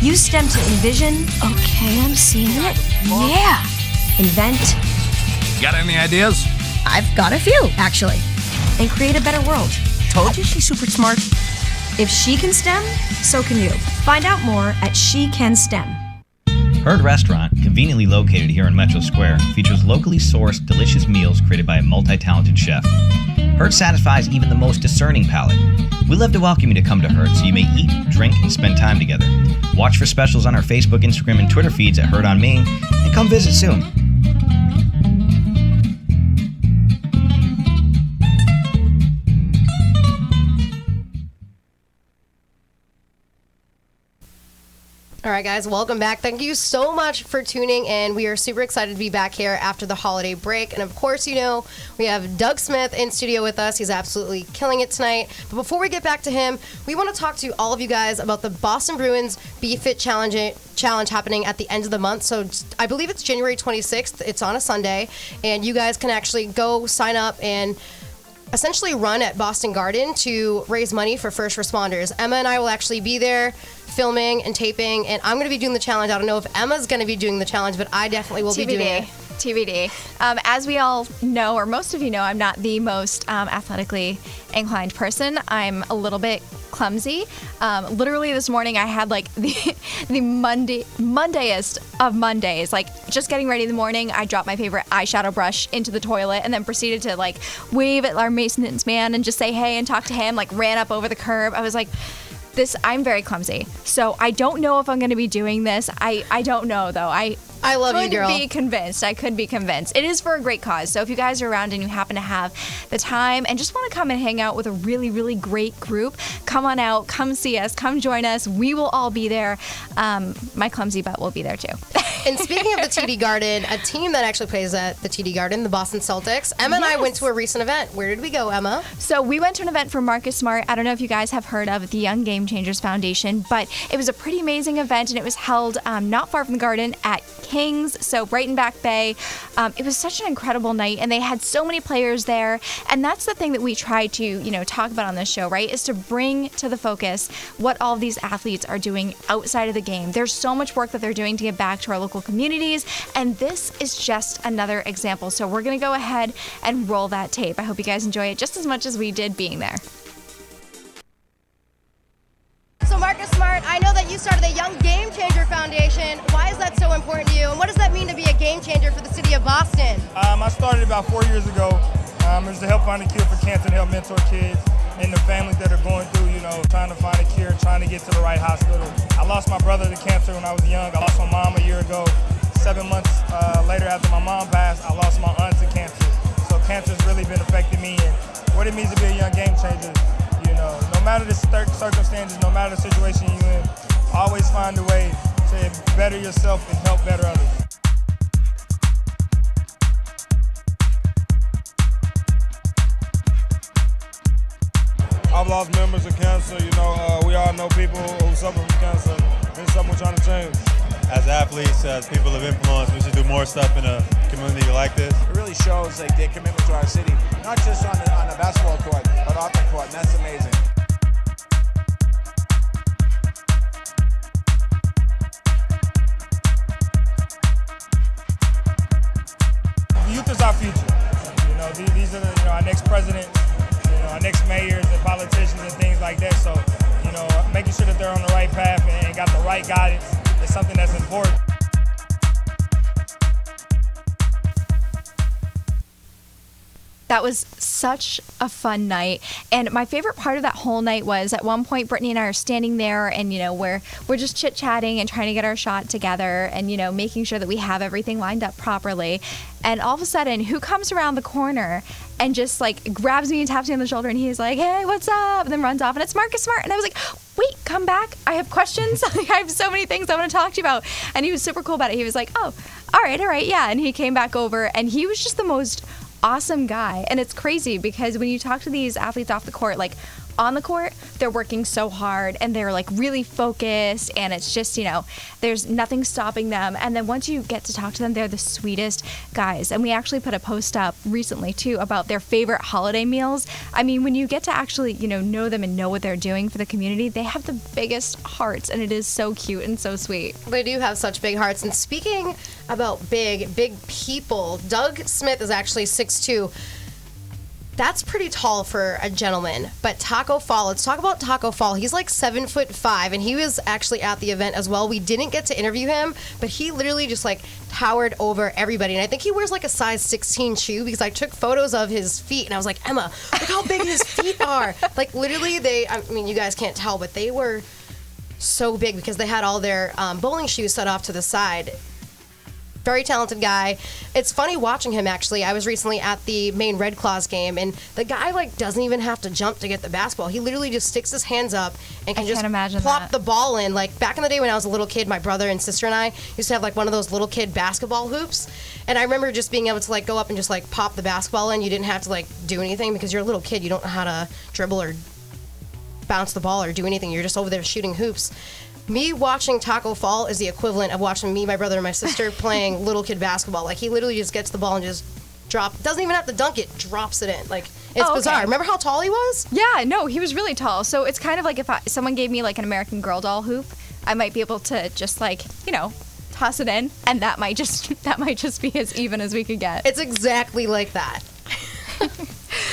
Use STEM to envision... Okay, I'm seeing it. Yeah! Invent... Got any ideas? I've got a few, actually. And create a better world. Told you she's super smart. If she can STEM, so can you. Find out more at SheCanSTEM. Herd Restaurant, conveniently located here in Metro Square, features locally sourced, delicious meals created by a multi-talented chef. Hurt satisfies even the most discerning palate. We love to welcome you to come to Hurt so you may eat, drink, and spend time together. Watch for specials on our Facebook, Instagram, and Twitter feeds at Hurt on Main, and come visit soon. All right, guys, welcome back. Thank you so much for tuning in. We are super excited to be back here after the holiday break. And of course, you know, we have Doug Smith in studio with us. He's absolutely killing it tonight. But before we get back to him, we want to talk to all of you guys about the Boston Bruins Be Fit Challenge happening at the end of the month. So I believe it's January 26th. It's on a Sunday. And you guys can actually go sign up and essentially run at Boston Garden to raise money for first responders. Emma and I will actually be there filming and taping, and I'm going to be doing the challenge. I don't know if Emma's going to be doing the challenge, but I definitely will be doing it. TBD. As we all know, or most of you know, I'm not the most athletically inclined person. I'm a little bit clumsy. Literally this morning I had like the Mondayest of Mondays. Like just getting ready in the morning, I dropped my favorite eyeshadow brush into the toilet and then proceeded to like wave at our maintenance man and just say hey and talk to him, like ran up over the curb. I was like, I'm very clumsy. So I don't know if I'm going to be doing this. I don't know though. I love you, girl. I could be convinced. It is for a great cause. So if you guys are around and you happen to have the time and just want to come and hang out with a really, really great group, come on out, come see us, come join us. We will all be there. My clumsy butt will be there too. And speaking of the TD Garden, a team that actually plays at the TD Garden, the Boston Celtics, Emma and I went to a recent event. Where did we go, Emma? So we went to an event for Marcus Smart. I don't know if you guys have heard of the Young Game Changers Foundation, but it was a pretty amazing event, and it was held not far from the Garden at Kings, so right in Back Bay. It was such an incredible night, and they had so many players there, and that's the thing that we try to, talk about on this show, right, is to bring to the focus what all of these athletes are doing outside of the game. There's so much work that they're doing to give back to our local communities, and this is just another example. So we're going to go ahead and roll that tape. I hope you guys enjoy it just as much as we did being there. So Marcus Smart, I know that you started the Young Game Changer Foundation. Why is that so important to you, and what does that mean to be a game changer for the city of Boston? I started about 4 years ago. It was to help find a cure for cancer and help mentor kids and the families that are going through, trying to find a cure, trying to get to the right hospital. I lost my brother to cancer when I was young. I lost my mom a year ago. 7 months later after my mom passed, I lost my aunt to cancer. So cancer's really been affecting me, and what it means to be a young game changer. No matter the circumstances, no matter the situation you're in, always find a way to better yourself and help better others. I've lost members of cancer. We all know people who suffer from cancer. It's something we're trying to change. As athletes, as people of influence, we should do more stuff in a community like this. It really shows their commitment to our city, not just on the basketball court, but off the court, and that's amazing. Youth is our future. These are our next presidents, our next mayors and politicians and things like that. So, making sure that they're on the right path and got the right guidance is something that's important. That was such a fun night. And my favorite part of that whole night was at one point Brittany and I are standing there and, we're just chit-chatting and trying to get our shot together and, making sure that we have everything lined up properly. And all of a sudden, who comes around the corner and just grabs me and taps me on the shoulder and he's like, hey, what's up? And then runs off and it's Marcus Smart. And I was like, wait, come back. I have questions. I have so many things I want to talk to you about. And he was super cool about it. He was like, oh, all right. Yeah. And he came back over and he was just the most awesome guy. And it's crazy because when you talk to these athletes off the court, on the court, they're working so hard and they're really focused and it's just, there's nothing stopping them. And then once you get to talk to them, they're the sweetest guys. And we actually put a post up recently too about their favorite holiday meals. I mean, when you get to actually, know them and know what they're doing for the community, they have the biggest hearts and it is so cute and so sweet. They do have such big hearts. And speaking about big people, Doug Smith is actually 6'2". That's pretty tall for a gentleman. But Taco Fall, let's talk about Taco Fall. He's like 7'5", and he was actually at the event as well. We didn't get to interview him, but he literally just like towered over everybody. And I think he wears like a size 16 shoe, because I took photos of his feet and I was like, Emma, look how big his feet are. Like literally I mean, you guys can't tell, but they were so big because they had all their bowling shoes set off to the side. Very talented guy. It's funny watching him, actually. I was recently at the Maine Red Claws game, and the guy like doesn't even have to jump to get the basketball. He literally just sticks his hands up and can just plop the ball in. Like back in the day when I was a little kid, my brother and sister and I used to have like one of those little kid basketball hoops, and I remember just being able to like go up and just like pop the basketball in. You didn't have to like do anything because you're a little kid. You don't know how to dribble or bounce the ball or do anything. You're just over there shooting hoops. Me watching Taco Fall is the equivalent of watching me, my brother, and my sister playing little kid basketball. Like, he literally just gets the ball and just doesn't even have to dunk it, drops it in. Like, it's bizarre. Remember how tall he was? Yeah, no, he was really tall. So it's kind of like if someone gave me like an American Girl doll hoop, I might be able to just like, toss it in, and that might just be as even as we could get. It's exactly like that.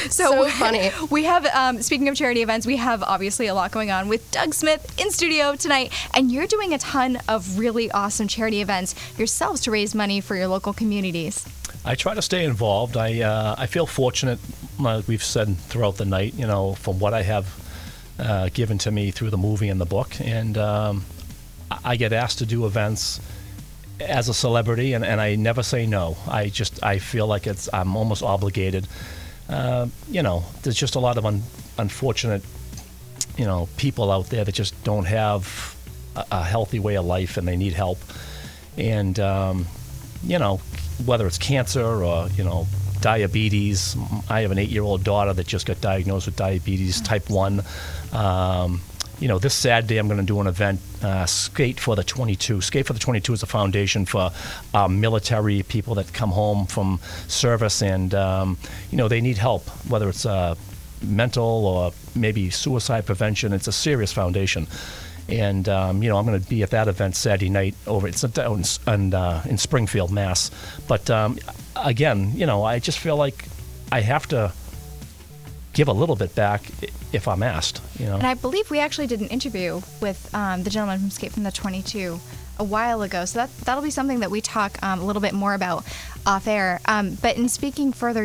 So funny. We have, speaking of charity events, we have obviously a lot going on with Doug Smith in studio tonight, and you're doing a ton of really awesome charity events yourselves to raise money for your local communities. I try to stay involved. I feel fortunate, like we've said throughout the night, from what I have given to me through the movie and the book, and I get asked to do events as a celebrity, and I never say no. I feel like I'm almost obligated. There's just a lot of unfortunate, people out there that just don't have a healthy way of life, and they need help. And, whether it's cancer or, diabetes. I have an 8-year-old daughter that just got diagnosed with diabetes type 1. This Saturday I'm going to do an event, Skate for the 22. Skate for the 22 is a foundation for military people that come home from service, and they need help, whether it's mental or maybe suicide prevention. It's a serious foundation, and I'm going to be at that event Saturday night it's in Springfield, Mass. But again, I just feel like I have to give a little bit back if I'm asked, And I believe we actually did an interview with the gentleman from Skate from the 22 a while ago, so that'll be something that we talk a little bit more about off air. But in speaking further,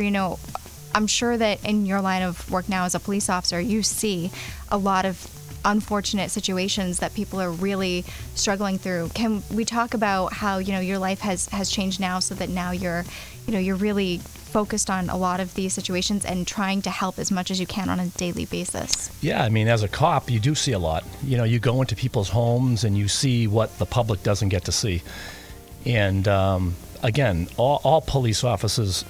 I'm sure that in your line of work now as a police officer, you see a lot of unfortunate situations that people are really struggling through. Can we talk about how your life has changed now, so that now you're really focused on a lot of these situations and trying to help as much as you can on a daily basis? Yeah, I mean, as a cop, you do see a lot. You go into people's homes and you see what the public doesn't get to see. And again, all police officers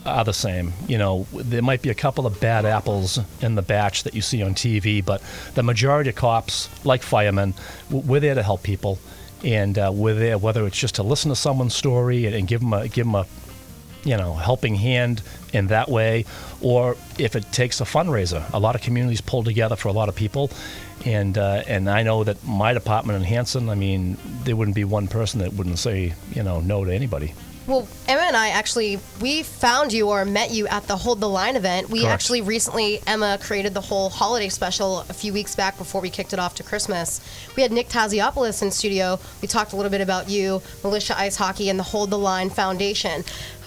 are the same. There might be a couple of bad apples in the batch that you see on TV, but the majority of cops, like firemen, we're there to help people. And we're there, whether it's just to listen to someone's story and give them a helping hand in that way, or if it takes a fundraiser. A lot of communities pull together for a lot of people, and I know that my department in Hanson, I mean, there wouldn't be one person that wouldn't say, no to anybody. Well, Emma and I we found you or met you at the Hold the Line event. We Correct. Actually recently, Emma created the whole holiday special a few weeks back before we kicked it off to Christmas. We had Nick Taziopoulos in studio. We talked a little bit about you, Militia Ice Hockey, and the Hold the Line Foundation.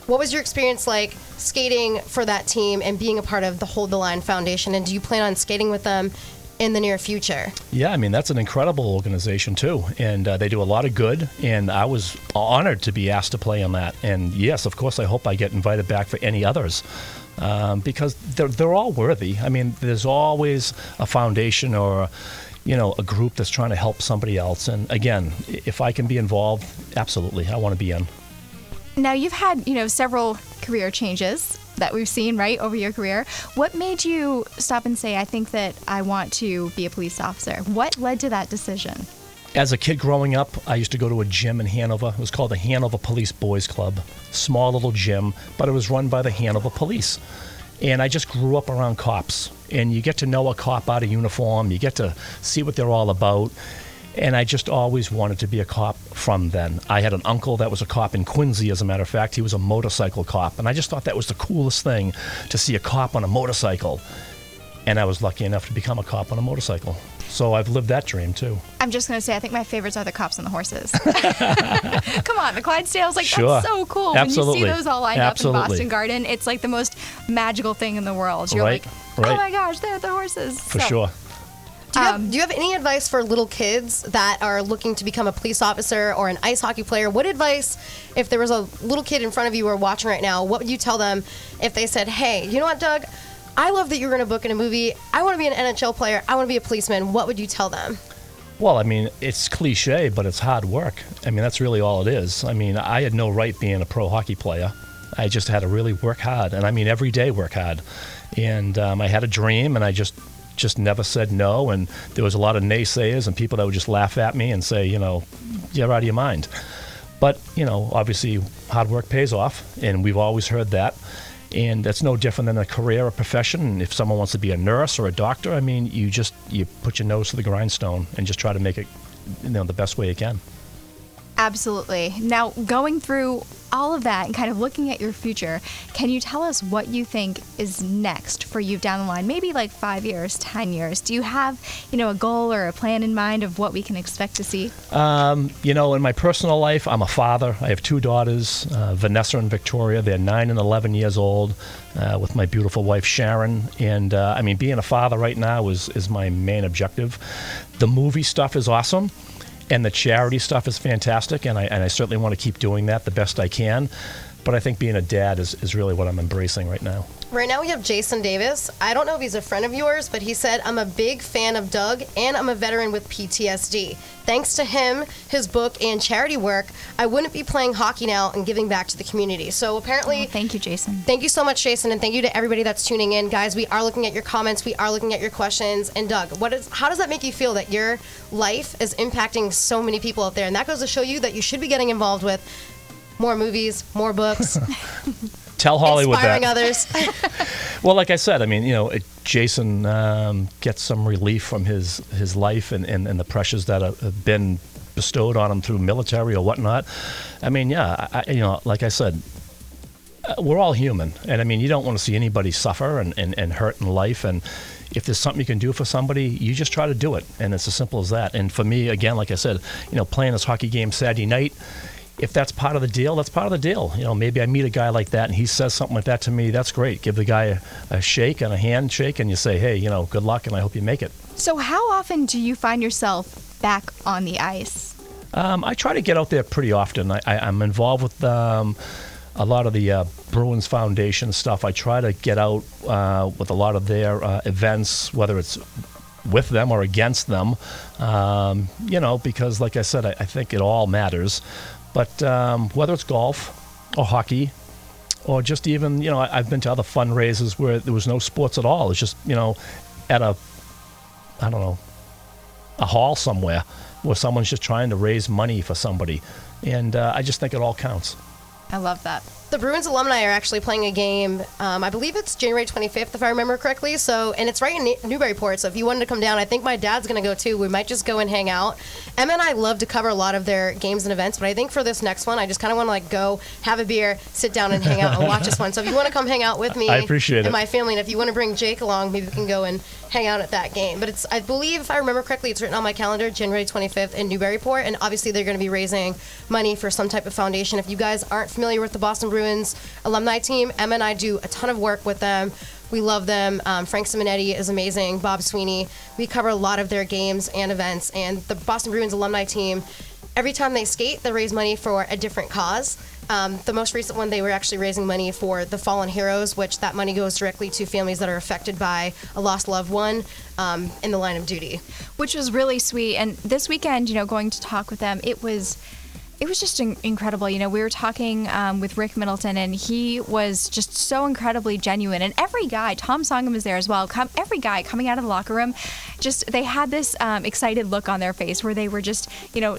What was your experience like skating for that team and being a part of the Hold the Line Foundation? And do you plan on skating with them in the near future? Yeah, I mean, that's an incredible organization too, and they do a lot of good, and I was honored to be asked to play on that. And yes, of course, I hope I get invited back for any others, because they're all worthy. I mean, there's always a foundation or a group that's trying to help somebody else. And again, if I can be involved, absolutely, I want to be in. Now, you've had, several career changes that we've seen, right, over your career. What made you stop and say, I think that I want to be a police officer? What led to that decision? As a kid growing up, I used to go to a gym in Hanover. It was called the Hanover Police Boys Club. Small little gym, but it was run by the Hanover Police. And I just grew up around cops. And you get to know a cop out of uniform. You get to see what they're all about. And I just always wanted to be a cop from then. I had an uncle that was a cop in Quincy, as a matter of fact. He was a motorcycle cop. And I just thought that was the coolest thing, to see a cop on a motorcycle. And I was lucky enough to become a cop on a motorcycle. So I've lived that dream, too. I'm just going to say, I think my favorites are the cops and the horses. Come on, the Clydesdales, like, sure. That's so cool. Absolutely. When you see those all lined Absolutely. up in Boston Garden, it's like the most magical thing in the world. You're Right. like, oh Right. my gosh, they're the horses. For sure. Do you have any advice for little kids that are looking to become a police officer or an ice hockey player? What advice, if there was a little kid in front of you or watching right now, what would you tell them if they said, hey, you know what, Doug? I love that you're in a book and a movie. I want to be an NHL player. I want to be a policeman. What would you tell them? Well, I mean, it's cliche, but it's hard work. I mean, that's really all it is. I mean, I had no right being a pro hockey player. I just had to really work hard, and I mean, every day work hard. And I had a dream, and I just never said no. And there was a lot of naysayers and people that would just laugh at me and say, you know, you're out of your mind. But, you know, obviously hard work pays off, and we've always heard that. And that's no different than a career or profession. If someone wants to be a nurse or a doctor, I mean, you put your nose to the grindstone and just try to make it, you know, the best way you can. Absolutely. Now, going through all of that and kind of looking at your future, can you tell us what you think is next for you down the line? Maybe like 5 years, 10 years. Do you have, you know, a goal or a plan in mind of what we can expect to see? You know, in my personal life, I'm a father. I have 2 daughters, Vanessa and Victoria. They're 9 and 11 years old, with my beautiful wife, Sharon. And, I mean, being a father right now is my main objective. The movie stuff is awesome. And the charity stuff is fantastic, and I certainly want to keep doing that the best I can. But I think being a dad is really what I'm embracing right now. Right now we have Jason Davis. I don't know if he's a friend of yours, but he said, I'm a big fan of Doug, and I'm a veteran with PTSD. Thanks to him, his book, and charity work, I wouldn't be playing hockey now and giving back to the community. So apparently... thank you, Jason. Thank you so much, Jason, and thank you to everybody that's tuning in. Guys, we are looking at your comments. We are looking at your questions. And Doug, how does that make you feel that your life is impacting so many people out there? And that goes to show you that you should be getting involved with more movies, more books. Tell Hollywood inspiring that. others. Well, like I said, I mean, you know, Jason gets some relief from his life and the pressures that have been bestowed on him through military or whatnot. I mean, yeah, you know, like I said, we're all human. And I mean, you don't want to see anybody suffer and hurt in life. And if there's something you can do for somebody, you just try to do it. And it's as simple as that. And for me, again, like I said, you know, playing this hockey game Saturday night, if that's part of the deal, that's part of the deal. You know, maybe I meet a guy like that and he says something like that to me, that's great. Give the guy a shake and a handshake and you say, hey, you know, good luck and I hope you make it. So how often do you find yourself back on the ice? I try to get out there pretty often. I'm involved with a lot of the Bruins Foundation stuff. I try to get out with a lot of their events, whether it's with them or against them, you know, because like I said, I think it all matters. But whether it's golf or hockey or just even, you know, I've been to other fundraisers where there was no sports at all. It's just, you know, at a hall somewhere where someone's just trying to raise money for somebody. And I just think it all counts. I love that. The Bruins alumni are actually playing a game. I believe it's January 25th, if I remember correctly. So, and it's right in Newburyport. So if you wanted to come down, I think my dad's going to go too. We might just go and hang out. Emma and I love to cover a lot of their games and events, but I think for this next one, I just kind of want to like go have a beer, sit down and hang out and watch this one. So if you want to come hang out with me I appreciate and it. my family, and if you want to bring Jake along, maybe we can go and hang out at that game. But it's, I believe, if I remember correctly, it's written on my calendar, January 25th in Newburyport. And obviously they're going to be raising money for some type of foundation. If you guys aren't familiar with the Boston Bruins alumni team, Emma and I do a ton of work with them. We love them. Frank Simonetti is amazing. Bob Sweeney. We cover a lot of their games and events. And the Boston Bruins alumni team, every time they skate, they raise money for a different cause. The most recent one, they were actually raising money for the fallen heroes, which that money goes directly to families that are affected by a lost loved one in the line of duty. Which was really sweet. And this weekend, you know, going to talk with them, it was just incredible. You know, we were talking with Rick Middleton, and he was just so incredibly genuine. And every guy, Tom Songham was there as well, every guy coming out of the locker room, they had this excited look on their face where they were just,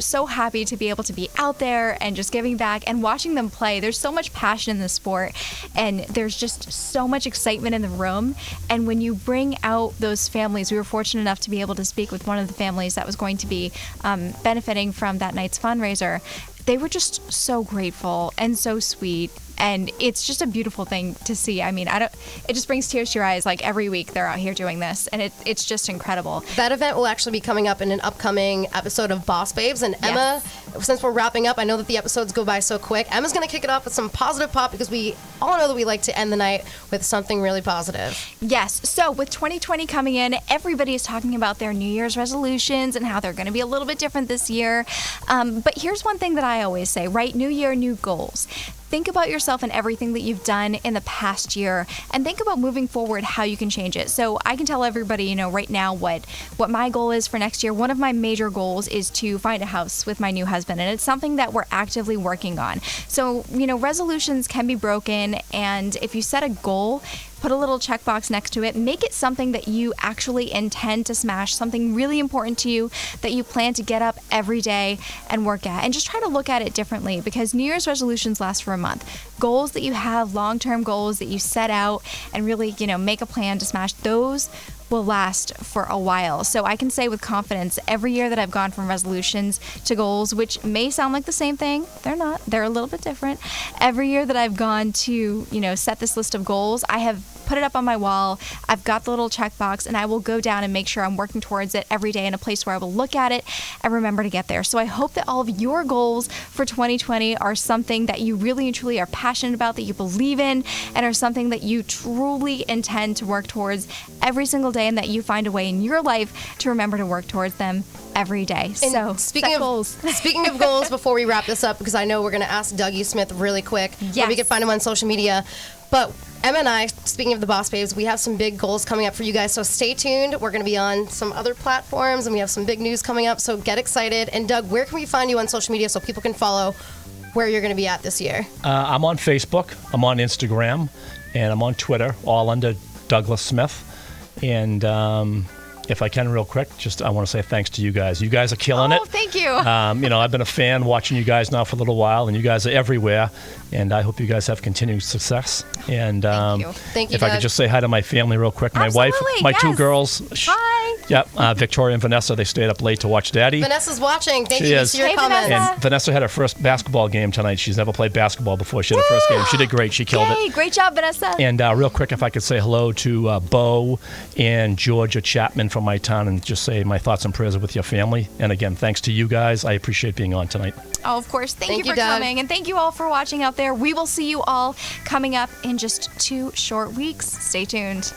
so happy to be able to be out there and just giving back and watching them play. There's so much passion in the sport, and there's just so much excitement in the room. And when you bring out those families, we were fortunate enough to be able to speak with one of the families that was going to be benefiting from that night's fundraiser. They were just so grateful and so sweet. And it's just a beautiful thing to see. I mean, it just brings tears to your eyes. Like every week they're out here doing this, and it's just incredible. That event will actually be coming up in an upcoming episode of Boss Babes. And Emma, since we're wrapping up, I know that the episodes go by so quick. Emma's going to kick it off with some positive pop because we all know that we like to end the night with something really positive. Yes. So with 2020 coming in, everybody is talking about their New Year's resolutions and how they're going to be a little bit different this year. But here's one thing that I always say, right? New year, new goals. Think about yourself and everything that you've done in the past year, and think about moving forward how you can change it. So I can tell everybody, right now what my goal is for next year. One of my major goals is to find a house with my new husband, and it's something that we're actively working on. So, resolutions can be broken, and if you set a goal, put a little checkbox next to it. Make it something that you actually intend to smash, something really important to you that you plan to get up every day and work at. And just try to look at it differently, because New Year's resolutions last for a month. Goals that you have, long-term goals that you set out and really, make a plan to smash, those will last for a while. So I can say with confidence, every year that I've gone from resolutions to goals, which may sound like the same thing, they're not, they're a little bit different. Every year that I've gone to, set this list of goals, I have put it up on my wall. I've got the little checkbox, and I will go down and make sure I'm working towards it every day in a place where I will look at it and remember to get there. So I hope that all of your goals for 2020 are something that you really and truly are passionate about, that you believe in, and are something that you truly intend to work towards every single day, and that you find a way in your life to remember to work towards them every day. And so speaking of goals. Speaking of goals, before we wrap this up, because I know we're going to ask Dougie Smith really quick, where we can find him on social media. But Emma and I, speaking of the Boss Babes, we have some big goals coming up for you guys, so stay tuned. We're going to be on some other platforms, and we have some big news coming up, so get excited. And Doug, where can we find you on social media so people can follow where you're going to be at this year? I'm on Facebook, I'm on Instagram, and I'm on Twitter, all under Douglas Smith. And if I can real quick, I want to say thanks to you guys. You guys are killing it. Oh, thank you. I've been a fan watching you guys now for a little while, and you guys are everywhere. And I hope you guys have continued success. And Thank you, if I could just say hi to my family real quick. My wife, my two girls. Hi. Yep, Victoria and Vanessa, they stayed up late to watch Daddy. Vanessa's watching. Thank She you is. for your comments. And Vanessa had her first basketball game tonight. She's never played basketball before. She had her first game. She did great. She killed it. Great job, Vanessa. And real quick, if I could say hello to Bo and Georgia Chapman from my town, and just say my thoughts and prayers are with your family. And again, thanks to you guys. I appreciate being on tonight. Oh, of course. Thank you for Doug. coming. And thank you all for watching out there. We will see you all coming up in just 2 short weeks. Stay tuned.